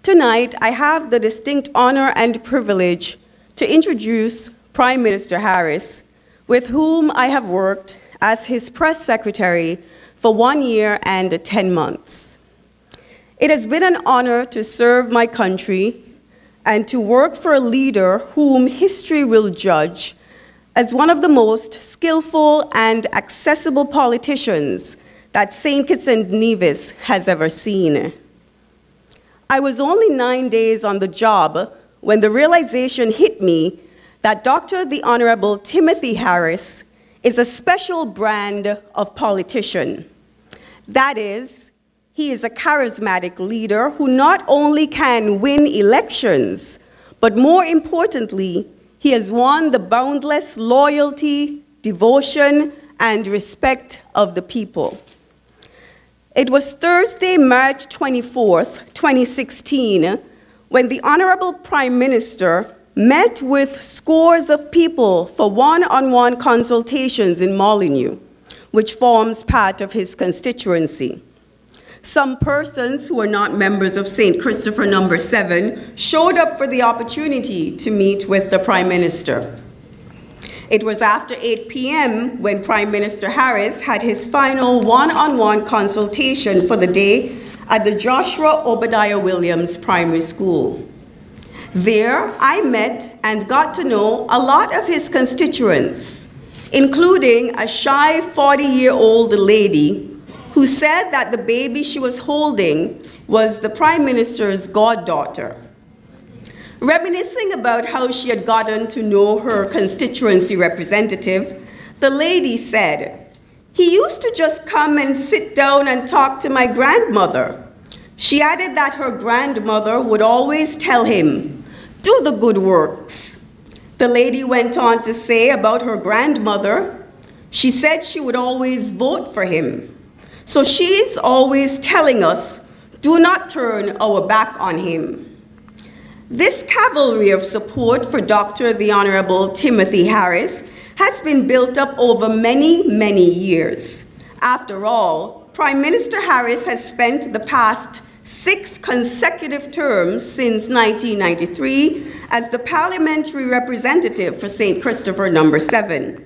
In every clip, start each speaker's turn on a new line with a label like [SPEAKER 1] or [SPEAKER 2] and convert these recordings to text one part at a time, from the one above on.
[SPEAKER 1] Tonight, I have the distinct honor and privilege to introduce Prime Minister Harris, with whom I have worked as his press secretary for 1 year and 10 months. It has been an honor to serve my country and to work for a leader whom history will judge as one of the most skillful and accessible politicians that St. Kitts and Nevis has ever seen. I was only 9 days on the job when the realization hit me that Dr. the Honorable Timothy Harris is a special brand of politician. That is, he is a charismatic leader who not only can win elections, but more importantly, he has won the boundless loyalty, devotion, and respect of the people. It was Thursday, March 24th, 2016, when the Honorable Prime Minister met with scores of people for one-on-one consultations in Molyneux, which forms part of his constituency. Some persons who are not members of St. Christopher No. 7 showed up for the opportunity to meet with the Prime Minister. It was after 8 p.m. when Prime Minister Harris had his final one-on-one consultation for the day at the Joshua Obadiah Williams Primary School. There, I met and got to know a lot of his constituents, including a shy 40-year-old lady who said that the baby she was holding was the Prime Minister's goddaughter. Reminiscing about how she had gotten to know her constituency representative, the lady said, "He used to just come and sit down and talk to my grandmother." She added that her grandmother would always tell him, "Do the good works." The lady went on to say about her grandmother, she said she would always vote for him. So she's always telling us, do not turn our back on him. This cavalry of support for Dr. the Honorable Timothy Harris has been built up over many, many years. After all, Prime Minister Harris has spent the past 6 consecutive terms since 1993 as the parliamentary representative for St. Christopher No. 7.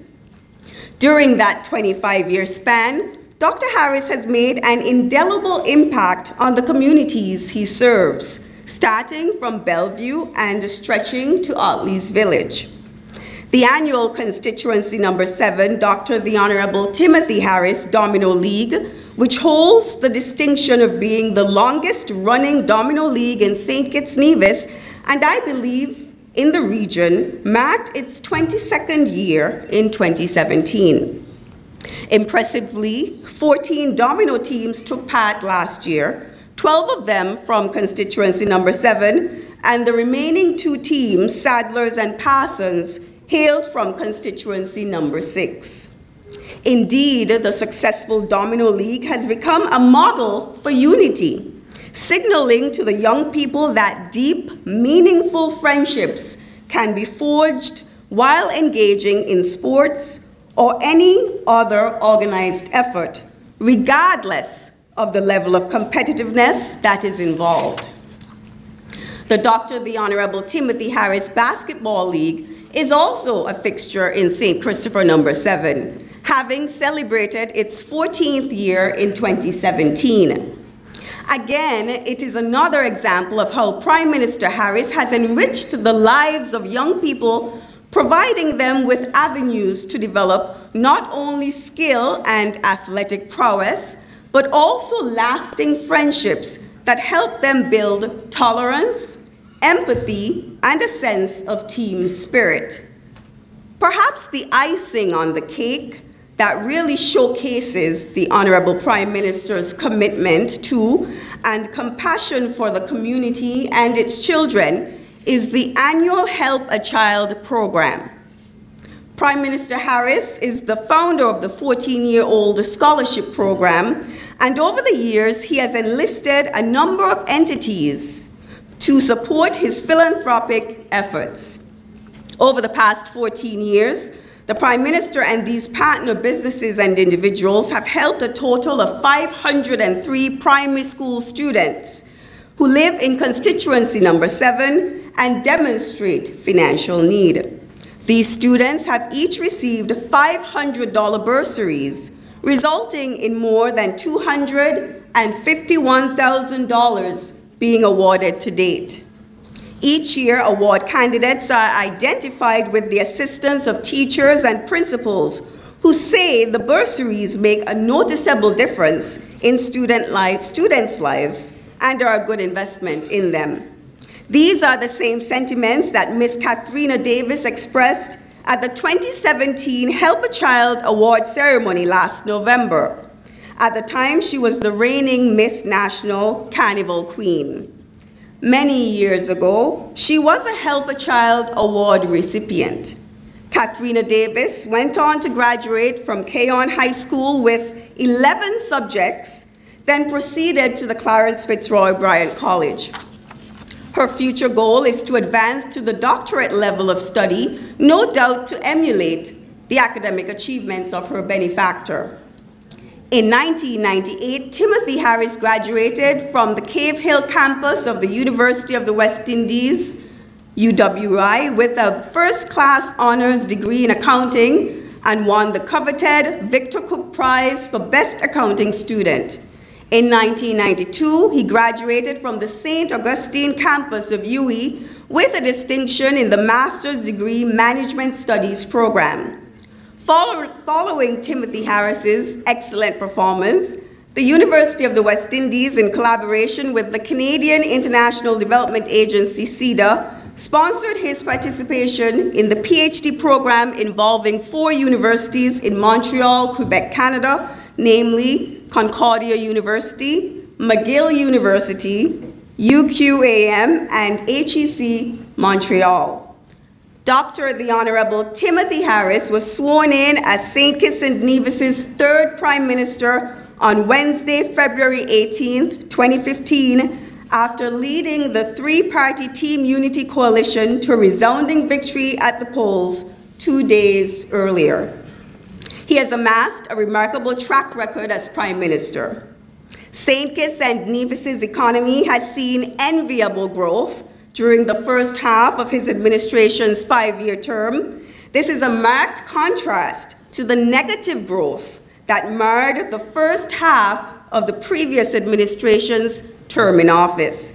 [SPEAKER 1] During that 25-year span, Dr. Harris has made an indelible impact on the communities he serves, starting from Bellevue and stretching to Otley's Village. The annual Constituency No. 7 Dr. the Honorable Timothy Harris Domino League, which holds the distinction of being the longest running domino league in St. Kitts Nevis, and I believe in the region, marked its 22nd year in 2017. Impressively, 14 domino teams took part last year, 12 of them from Constituency No. 7, and the remaining 2 teams, Sadlers and Parsons, hailed from Constituency No. 6. Indeed, the successful Domino League has become a model for unity, signaling to the young people that deep, meaningful friendships can be forged while engaging in sports or any other organized effort, regardless of the level of competitiveness that is involved. The Dr. the Honorable Timothy Harris Basketball League is also a fixture in St. Christopher No. 7, having celebrated its 14th year in 2017. Again, it is another example of how Prime Minister Harris has enriched the lives of young people, providing them with avenues to develop not only skill and athletic prowess, but also lasting friendships that help them build tolerance, empathy, and a sense of team spirit. Perhaps the icing on the cake that really showcases the Honorable Prime Minister's commitment to and compassion for the community and its children is the annual Help a Child program. Prime Minister Harris is the founder of the 14-year-old scholarship program, and over the years he has enlisted a number of entities to support his philanthropic efforts. Over the past 14 years, the Prime Minister and these partner businesses and individuals have helped a total of 503 primary school students who live in constituency number 7 and demonstrate financial need. These students have each received $500 bursaries, resulting in more than $251,000 being awarded to date. Each year, award candidates are identified with the assistance of teachers and principals who say the bursaries make a noticeable difference in students' lives and are a good investment in them. These are the same sentiments that Ms. Katharina Davis expressed at the 2017 Help a Child Award ceremony last November. At the time, she was the reigning Miss National Carnival Queen. Many years ago, she was a Help a Child Award recipient. Katharina Davis went on to graduate from Keon High School with 11 subjects, then proceeded to the Clarence Fitzroy Bryant College. Her future goal is to advance to the doctorate level of study, no doubt to emulate the academic achievements of her benefactor. In 1998, Timothy Harris graduated from the Cave Hill campus of the University of the West Indies, UWI, with a first-class honors degree in accounting and won the coveted Victor Cook Prize for Best Accounting Student. In 1992, he graduated from the St. Augustine campus of UWI with a distinction in the Master's Degree Management Studies program. Following Timothy Harris's excellent performance, the University of the West Indies, in collaboration with the Canadian International Development Agency, CIDA, sponsored his participation in the PhD program involving 4 universities in Montreal, Quebec, Canada, namely Concordia University, McGill University, UQAM, and HEC Montreal. Dr. the Honorable Timothy Harris was sworn in as St. Kitts and Nevis's 3rd Prime Minister on Wednesday, February 18, 2015, after leading the 3-party Team Unity Coalition to a resounding victory at the polls 2 days earlier. He has amassed a remarkable track record as Prime Minister. St. Kitts and Nevis's economy has seen enviable growth during the first half of his administration's 5-year term. This is a marked contrast to the negative growth that marred the first half of the previous administration's term in office.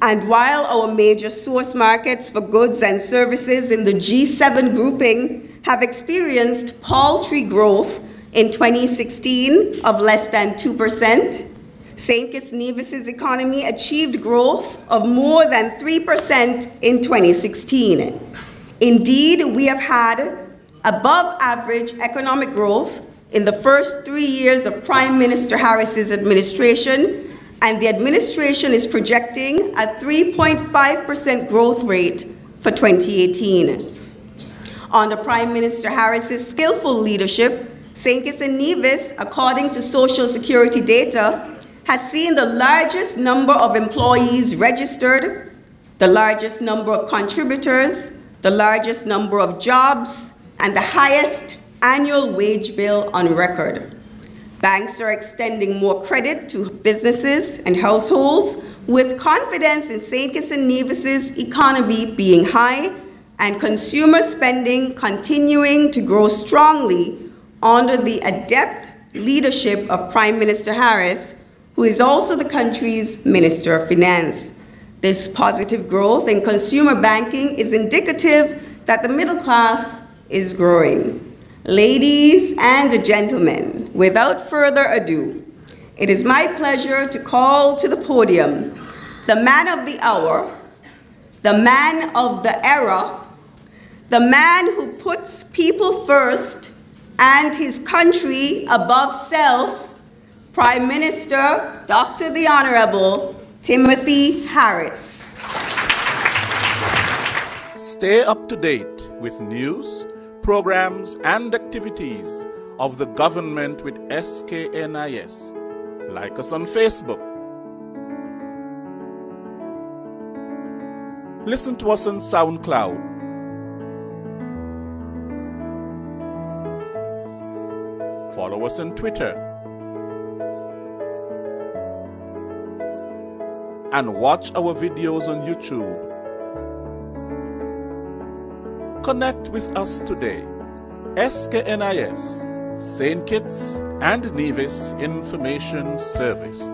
[SPEAKER 1] And while our major source markets for goods and services in the G7 grouping have experienced paltry growth in 2016 of less than 2%, St. Kitts Nevis's economy achieved growth of more than 3% in 2016. Indeed, we have had above average economic growth in the first 3 years of Prime Minister Harris's administration, and the administration is projecting a 3.5% growth rate for 2018. Under Prime Minister Harris's skillful leadership, St. Kitts and Nevis, according to Social Security data, has seen the largest number of employees registered, the largest number of contributors, the largest number of jobs, and the highest annual wage bill on record. Banks are extending more credit to businesses and households, with confidence in St. Kitts and Nevis's economy being high and consumer spending continuing to grow strongly under the adept leadership of Prime Minister Harris, who is also the country's Minister of Finance. This positive growth in consumer banking is indicative that the middle class is growing. Ladies and gentlemen, without further ado, it is my pleasure to call to the podium the man of the hour, the man of the era, the man who puts people first and his country above self, Prime Minister, Dr. the Honorable Timothy Harris.
[SPEAKER 2] Stay up to date with news, programs, and activities of the government with SKNIS. Like us on Facebook. Listen to us on SoundCloud. Follow us on Twitter. and watch our videos on YouTube. Connect with us today. SKNIS, St. Kitts and Nevis Information Service.